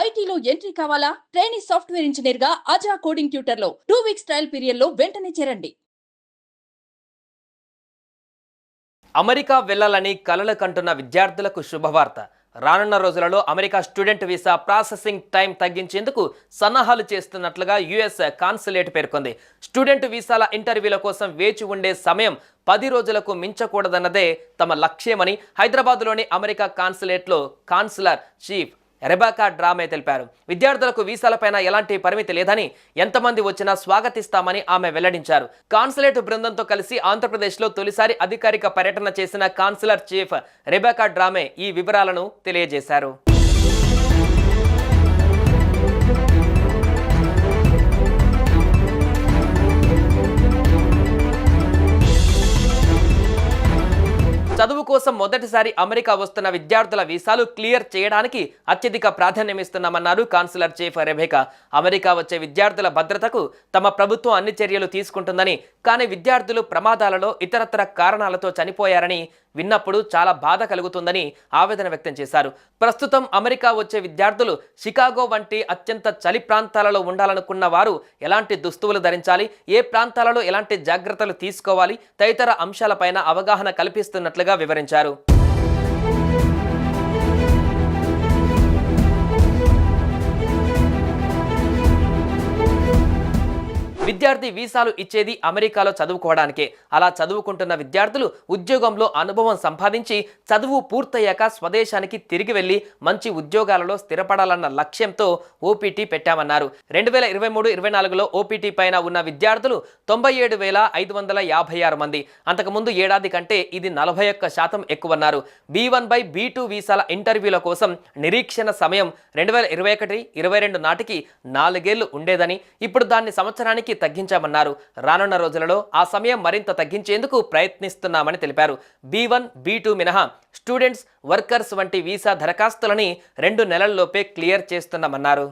ఐటీలో ఎంట్రీ కావాలా? Trainee software engineer గా అజా కోడింగ్ ట్యూటర్ లో 2 వీక్స్ ట్రయల్ పీరియడ్ లో వెంటనే చేరండి. అమెరికా వెళ్లాలని కలలు కంటున్న విద్యార్థులకు శుభవార్త. రానున్న రోజులలో America student visa processing time తగ్గించేందుకు సన్నాహాలు చేస్తున్నట్లుగా యుఎస్ కాన్సులేట్ పేర్కొంది. స్టూడెంట్ వీసాల ఇంటర్వ్యూల కోసం వేచి ఉండే సమయం 10 రోజులకు మించకూడదన్నదే తమ లక్ష్యమని హైదరాబాద్లోని అమెరికా కాన్సులేట్లో కాన్సులర్ చీఫ్ రెబెకా డ్రామే తెలిపారు. విద్యార్థులకు వీసాలపైన ఎలాంటి పరిమితి లేదని, ఎంతమంది వచ్చినా స్వాగతిస్తామని ఆమె వెల్లడించారు. కాన్సులేట్ బృందంతో కలిసి ఆంధ్రప్రదేశ్లో తొలిసారి అధికారిక పర్యటన చేసిన కాన్సులర్ చీఫ్ రెబెకా డ్రామే ఈ వివరాలను తెలియజేశారు. చదువు కోసం మొదటిసారి అమెరికా వస్తున్న విద్యార్థుల వీసాలు క్లియర్ చేయడానికి అత్యధిక ప్రాధాన్యమిస్తున్నామన్నారు కాన్సులర్ చీఫ్ రెబెకా. అమెరికా వచ్చే విద్యార్థుల భద్రతకు తమ ప్రభుత్వం అన్ని చర్యలు తీసుకుంటుందని, కానీ విద్యార్థులు ప్రమాదాలలో ఇతరత్ర కారణాలతో చనిపోయారని విన్నప్పుడు చాలా బాధ కలుగుతుందని ఆవేదన వ్యక్తం చేశారు. ప్రస్తుతం అమెరికా వచ్చే విద్యార్థులు షికాగో వంటి అత్యంత చలి ప్రాంతాలలో ఉండాలనుకున్న వారు ఎలాంటి దుస్తువులు ధరించాలి, ఏ ప్రాంతాలలో ఎలాంటి జాగ్రత్తలు తీసుకోవాలి తదితర అంశాలపైన అవగాహన కల్పిస్తున్నట్లుగా వివరించారు. విద్యార్థి వీసాలు ఇచ్చేది అమెరికాలో చదువుకోవడానికే. అలా చదువుకుంటున్న విద్యార్థులు ఉద్యోగంలో అనుభవం సంపాదించి చదువు పూర్తయ్యాక స్వదేశానికి తిరిగి వెళ్లి మంచి ఉద్యోగాలలో స్థిరపడాలన్న లక్ష్యంతో ఓపీటీ పెట్టామన్నారు. 2023-24లో ఓపీటీ పైన ఉన్న విద్యార్థులు 97,556 మంది. అంతకుముందు ఏడాది కంటే ఇది 41% ఎక్కువన్నారు. B1 బై B2 వీసాల ఇంటర్వ్యూల కోసం నిరీక్షణ సమయం 2021-22 నాటికి 4 ఏళ్లు ఉండేదని, ఇప్పుడు దాన్ని సంవత్సరానికి తగ్గించామన్నారు. రానున్న రోజులలో ఆ సమయం మరింత తగ్గించేందుకు ప్రయత్నిస్తున్నామని తెలిపారు. B1, B2 మినహా స్టూడెంట్స్, వర్కర్స్ వంటి వీసా దరఖాస్తులని 2 నెలల్లోపే క్లియర్ చేస్తున్నామన్నారు.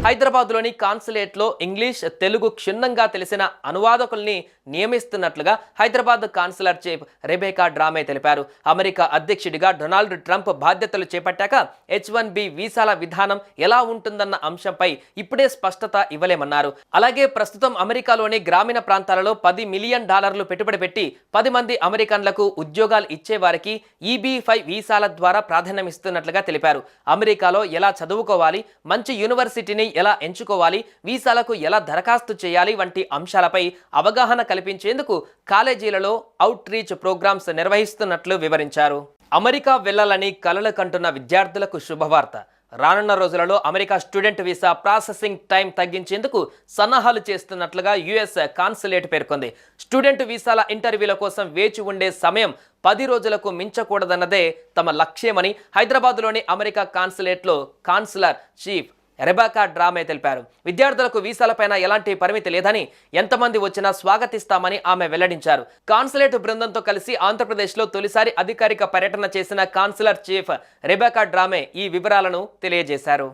హైదరాబాద్లోని కాన్సులేట్లో ఇంగ్లీష్, తెలుగు క్షుణ్ణంగా తెలిసిన అనువాదకుల్ని నియమిస్తున్నట్లుగా హైదరాబాద్ కాన్సులర్ చీఫ్ రెబెకా డ్రామే తెలిపారు. అమెరికా అధ్యక్షుడిగా డొనాల్డ్ ట్రంప్ బాధ్యతలు చేపట్టాక H1B వీసాల విధానం ఎలా ఉంటుందన్న అంశంపై ఇప్పుడే స్పష్టత ఇవ్వలేమన్నారు. అలాగే ప్రస్తుతం అమెరికాలోని గ్రామీణ ప్రాంతాలలో $10 మిలియన్ పెట్టుబడి పెట్టి 10 మంది అమెరికన్లకు ఉద్యోగాలు ఇచ్చే వారికి EB-5 వీసాల ద్వారా ప్రాధాన్యమిస్తున్నట్లుగా తెలిపారు. అమెరికాలో ఎలా చదువుకోవాలి, మంచి యూనివర్సిటీని ఎలా ఎంచుకోవాలి, వీసాలకు ఎలా దరఖాస్తు చేయాలి వంటి అంశాలపై అవగాహన కల్పించేందుకు కాలేజీలలో అవుట్ రీచ్ ప్రోగ్రామ్స్ నిర్వహిస్తున్నట్లు వివరించారు. అమెరికా వెళ్లాలని కలలు కంటున్న విద్యార్థులకు శుభవార్త. రానున్న రోజులలో America student visa processing time తగ్గించేందుకు సన్నాహాలు చేస్తున్నట్లుగా యుఎస్ కాన్సులేట్ పేర్కొంది. స్టూడెంట్ వీసాల ఇంటర్వ్యూల కోసం వేచి ఉండే సమయం 10 రోజులకు మించకూడదన్నదే తమ లక్ష్యమని హైదరాబాద్లోని అమెరికా కాన్సులేట్లో కాన్సులర్ చీఫ్ రెబెకా డ్రామే తెలిపారు. విద్యార్థులకు వీసాలపైన ఎలాంటి పరిమితి లేదని, ఎంతమంది వచ్చినా స్వాగతిస్తామని ఆమె వెల్లడించారు. కాన్సులేట్ బృందంతో కలిసి ఆంధ్రప్రదేశ్లో తొలిసారి అధికారిక పర్యటన చేసిన కాన్సులర్ చీఫ్ రెబెకా డ్రామే ఈ వివరాలను తెలియజేశారు.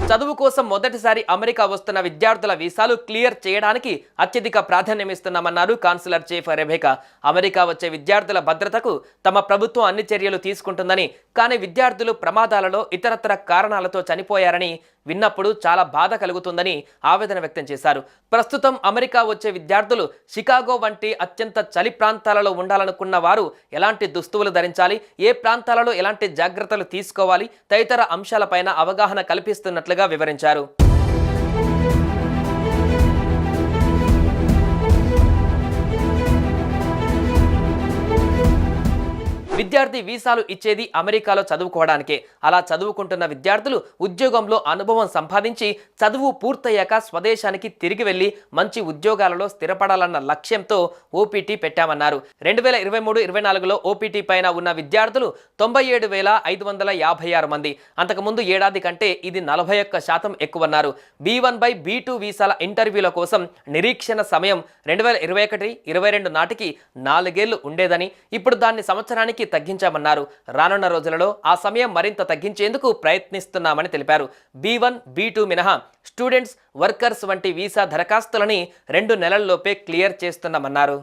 చదువు కోసం మొదటిసారి అమెరికా వస్తున్న విద్యార్థుల వీసాలు క్లియర్ చేయడానికి అత్యధిక ప్రాధాన్యమిస్తున్నామన్నారు కాన్సులర్ చీఫ్ రెబెకా. అమెరికా వచ్చే విద్యార్థుల భద్రతకు తమ ప్రభుత్వం అన్ని చర్యలు తీసుకుంటుందని, కానీ విద్యార్థులు ప్రమాదాలలో ఇతరత్ర కారణాలతో చనిపోయారని విన్నప్పుడు చాలా బాధ కలుగుతుందని ఆవేదన వ్యక్తం చేశారు. ప్రస్తుతం అమెరికా వచ్చే విద్యార్థులు షికాగో వంటి అత్యంత చలి ప్రాంతాలలో ఉండాలనుకున్న వారు ఎలాంటి దుస్తువులు ధరించాలి, ఏ ప్రాంతాలలో ఎలాంటి జాగ్రత్తలు తీసుకోవాలి తదితర అంశాలపైన అవగాహన కల్పిస్తున్నట్లుగా వివరించారు. విద్యార్థి వీసాలు ఇచ్చేది అమెరికాలో చదువుకోవడానికే. అలా చదువుకుంటున్న విద్యార్థులు ఉద్యోగంలో అనుభవం సంపాదించి చదువు పూర్తయ్యాక స్వదేశానికి తిరిగి వెళ్లి మంచి ఉద్యోగాలలో స్థిరపడాలన్న లక్ష్యంతో ఓపీటీ పెట్టామన్నారు. 2023-24లో ఓపీటీ పైన ఉన్న విద్యార్థులు 97,556 మంది. అంతకుముందు ఏడాది కంటే ఇది 41% ఎక్కువన్నారు. B1 బై B2 వీసాల ఇంటర్వ్యూల కోసం నిరీక్షణ సమయం 2021-22 నాటికి 4 ఏళ్లు ఉండేదని, ఇప్పుడు దాన్ని సంవత్సరానికి తగ్గించామన్నారు. రానున్న రోజులలో ఆ సమయం మరింత తగ్గించేందుకు ప్రయత్నిస్తున్నామని తెలిపారు. B1, B2 మినహా స్టూడెంట్స్, వర్కర్స్ వంటి వీసా దరఖాస్తులని 2 నెలల్లోపే క్లియర్ చేస్తున్నామన్నారు.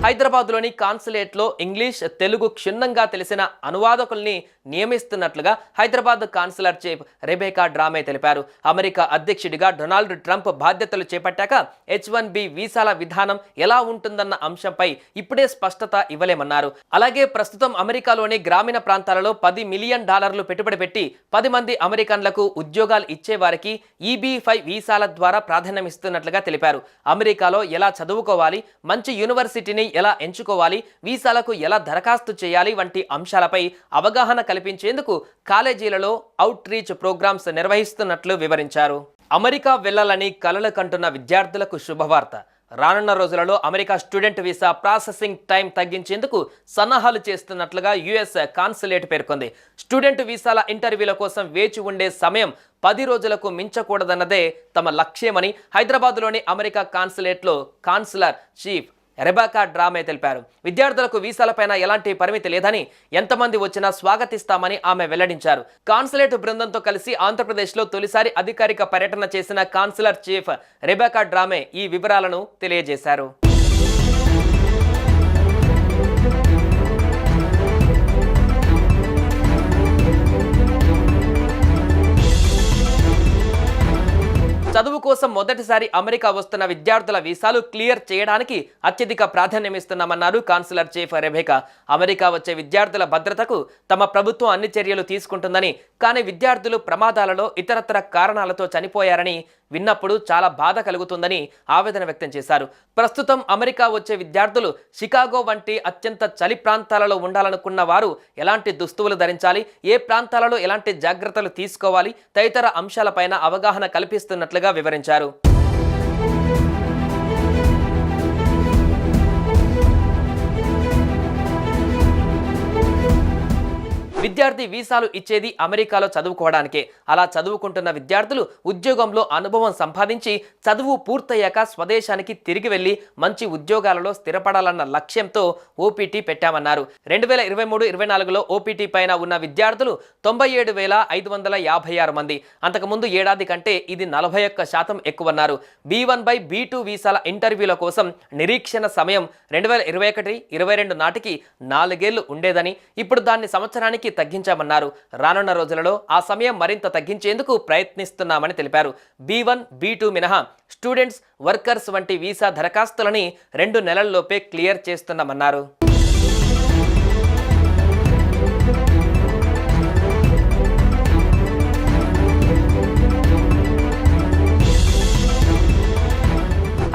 హైదరాబాద్లోని కాన్సులేట్లో ఇంగ్లీష్, తెలుగు క్షుణ్ణంగా తెలిసిన అనువాదకుల్ని నియమిస్తున్నట్లుగా హైదరాబాద్ కాన్సులర్ చీఫ్ రెబేకా డ్రామే తెలిపారు. అమెరికా అధ్యక్షుడిగా డొనాల్డ్ ట్రంప్ బాధ్యతలు చేపట్టాక H1B వీసాల విధానం ఎలా ఉంటుందన్న అంశంపై ఇప్పుడే స్పష్టత ఇవ్వలేమన్నారు. అలాగే ప్రస్తుతం అమెరికాలోని గ్రామీణ ప్రాంతాలలో $10 మిలియన్ పెట్టుబడి పెట్టి 10 మంది అమెరికన్లకు ఉద్యోగాలు ఇచ్చేవారికి EB-5 వీసాల ద్వారా ప్రాధాన్యమిస్తున్నట్లుగా తెలిపారు. అమెరికాలో ఎలా చదువుకోవాలి, మంచి యూనివర్సిటీని ఎలా ఎంచుకోవాలి, వీసాలకు ఎలా దరఖాస్తు చేయాలి వంటి అంశాలపై అవగాహన కల్పించేందుకు కాలేజీలలో అవుట్ రీచ్ ప్రోగ్రామ్స్ నిర్వహిస్తున్నట్లు వివరించారు. అమెరికా వెళ్లాలని కలలు కంటున్న విద్యార్థులకు శుభవార్త. రానున్న రోజులలో America student visa processing time తగ్గించేందుకు సన్నాహాలు చేస్తున్నట్లుగా US కాన్సులేట్ పేర్కొంది. స్టూడెంట్ వీసాల ఇంటర్వ్యూల కోసం వేచి ఉండే సమయం 10 రోజులకు మించకూడదన్నదే తమ లక్ష్యమని హైదరాబాద్లోని అమెరికా కాన్సులేట్లో కాన్సులర్ చీఫ్ రెబేకా డ్రామే తెలిపారు. విద్యార్థులకు వీసాలపైన ఎలాంటి పరిమితి లేదని, ఎంతమంది వచ్చినా స్వాగతిస్తామని ఆమె వెల్లడించారు. కాన్సులేట్ బృందంతో కలిసి ఆంధ్రప్రదేశ్లో తొలిసారి అధికారిక పర్యటన చేసిన కాన్సులర్ చీఫ్ రెబేకా డ్రామే ఈ వివరాలను తెలియజేశారు. చదువు కోసం మొదటిసారి అమెరికా వస్తున్న విద్యార్థుల వీసాలు క్లియర్ చేయడానికి అత్యధిక ప్రాధాన్యమిస్తున్నామన్నారు కాన్సులర్ చీఫ్ రెబేకా. అమెరికా వచ్చే విద్యార్థుల భద్రతకు తమ ప్రభుత్వం అన్ని చర్యలు తీసుకుంటుందని, కానీ విద్యార్థులు ప్రమాదాలలో ఇతరత్ర కారణాలతో చనిపోయారని విన్నప్పుడు చాలా బాధ కలుగుతుందని ఆవేదన వ్యక్తం చేశారు. ప్రస్తుతం అమెరికా వచ్చే విద్యార్థులు షికాగో వంటి అత్యంత చలి ప్రాంతాలలో ఉండాలనుకున్న వారు ఎలాంటి దుస్తువులు ధరించాలి, ఏ ప్రాంతాలలో ఎలాంటి జాగ్రత్తలు తీసుకోవాలి తదితర అంశాలపైన అవగాహన కల్పిస్తున్నట్లుగా వివరించారు. విద్యార్థి వీసాలు ఇచ్చేది అమెరికాలో చదువుకోవడానికే. అలా చదువుకుంటున్న విద్యార్థులు ఉద్యోగంలో అనుభవం సంపాదించి చదువు పూర్తయ్యాక స్వదేశానికి తిరిగి వెళ్లి మంచి ఉద్యోగాలలో స్థిరపడాలన్న లక్ష్యంతో ఓపీటీ పెట్టామన్నారు. 2023-24లో ఓపీటీ పైన ఉన్న విద్యార్థులు 97,556 మంది. అంతకుముందు ఏడాది కంటే ఇది 41% ఎక్కువన్నారు. B1 బై B2 వీసాల ఇంటర్వ్యూల కోసం నిరీక్షణ సమయం 2021-22 నాటికి 4 ఏళ్లు ఉండేదని, ఇప్పుడు దాన్ని సంవత్సరానికి తగ్గించామన్నారు. రానున్న రోజులలో ఆ సమయం మరింత తగ్గించేందుకు ప్రయత్నిస్తున్నామని తెలిపారు. B1, B2 మినహా స్టూడెంట్స్, వర్కర్స్ వంటి వీసా దరఖాస్తులని 2 నెలల్లోపే క్లియర్ చేస్తున్నామన్నారు.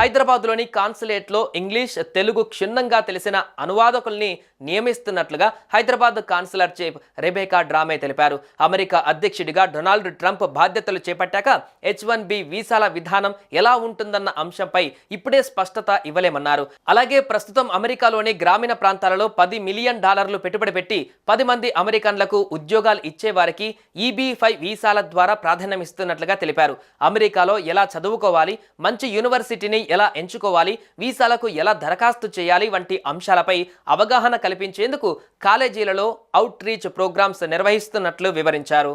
హైదరాబాద్లోని కాన్సులేట్లో ఇంగ్లీష్, తెలుగు క్షుణ్ణంగా తెలిసిన అనువాదకుల్ని నియమిస్తున్నట్లుగా హైదరాబాద్ కాన్సులర్ చీఫ్ రెబేకా డ్రామే తెలిపారు. అమెరికా అధ్యక్షుడిగా డొనాల్డ్ ట్రంప్ బాధ్యతలు చేపట్టాక H1B వీసాల విధానం ఎలా ఉంటుందన్న అంశంపై ఇప్పుడే స్పష్టత ఇవ్వలేమన్నారు. అలాగే ప్రస్తుతం అమెరికాలోని గ్రామీణ ప్రాంతాలలో $10 మిలియన్ పెట్టుబడి పెట్టి 10 మంది అమెరికన్లకు ఉద్యోగాలు ఇచ్చేవారికి EB-5 వీసాల ద్వారా ప్రాధాన్యమిస్తున్నట్లుగా తెలిపారు. అమెరికాలో ఎలా చదువుకోవాలి, మంచి యూనివర్సిటీని ఎలా ఎంచుకోవాలి, వీసాలకు ఎలా దరఖాస్తు చేయాలి వంటి అంశాలపై అవగాహన కల్పించేందుకు కాలేజీలలో అవుట్ రీచ్ ప్రోగ్రామ్స్ నిర్వహిస్తున్నట్లు వివరించారు.